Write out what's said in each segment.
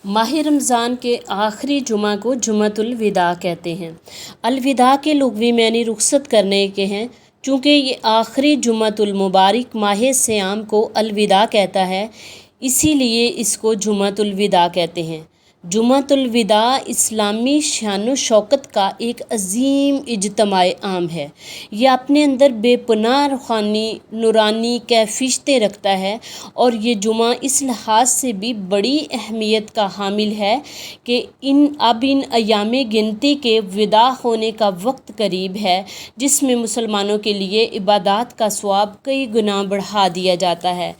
ماہ رمضان کے آخری جمعہ کو جمعۃ الوداع کہتے ہیں۔ الوداع کے لغوی معنی رخصت کرنے کے ہیں۔ چونکہ یہ آخری جمعۃ المبارک ماہ صیام کو الوداع کہتا ہے، اسی لیے اس کو جمعۃ الوداع کہتے ہیں۔ جمعۃ الوداع اسلامی شان و شوکت کا ایک عظیم اجتماع عام ہے۔ یہ اپنے اندر بے پناہ روحانی نورانی کیفیتیں رکھتا ہے، اور یہ جمعہ اس لحاظ سے بھی بڑی اہمیت کا حامل ہے کہ ان ایام گنتی کے وداع ہونے کا وقت قریب ہے، جس میں مسلمانوں کے لیے عبادات کا ثواب کئی گنا بڑھا دیا جاتا ہے۔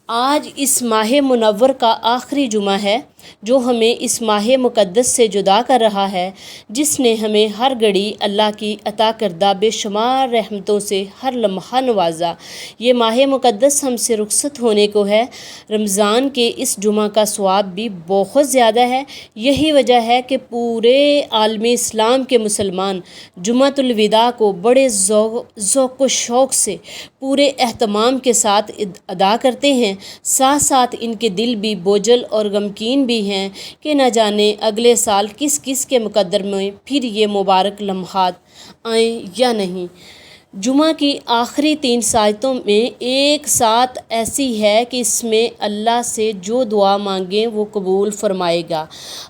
آج اس ماہ منور کا آخری جمعہ ہے، جو ہمیں اس ماہ مقدس سے جدا کر رہا ہے، جس نے ہمیں ہر گھڑی اللہ کی عطا کردہ بے شمار رحمتوں سے ہر لمحہ نوازا۔ یہ ماہ مقدس ہم سے رخصت ہونے کو ہے۔ رمضان کے اس جمعہ کا ثواب بھی بہت زیادہ ہے۔ یہی وجہ ہے کہ پورے عالم اسلام کے مسلمان جمعۃ الوداع کو بڑے ذوق و شوق سے پورے اہتمام کے ساتھ ادا کرتے ہیں۔ ساتھ ساتھ ان کے دل بھی بوجھل اور غمگین بھی ہیں کہ نہ جانے اگلے سال کس کس کے مقدر میں پھر یہ مبارک لمحات آئیں یا نہیں۔ جمعہ کی آخری 3 ساعتوں میں ایک ساتھ ایسی ہے کہ اس میں اللہ سے جو دعا مانگیں وہ قبول فرمائے گا۔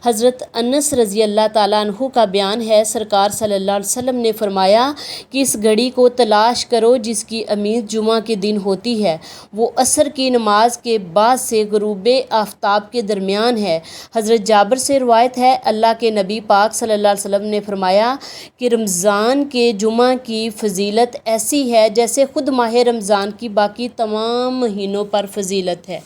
حضرت انس رضی اللہ تعالیٰ عنہ کا بیان ہے، سرکار صلی اللہ علیہ وسلم نے فرمایا کہ اس گھڑی کو تلاش کرو جس کی امید جمعہ کے دن ہوتی ہے، وہ عصر کی نماز کے بعد سے غروب آفتاب کے درمیان ہے۔ حضرت جابر سے روایت ہے، اللہ کے نبی پاک صلی اللہ علیہ وسلم نے فرمایا کہ رمضان کے جمعہ کی فضیلت ایسی ہے جیسے خود ماہ رمضان کی باقی تمام مہینوں پر فضیلت ہے۔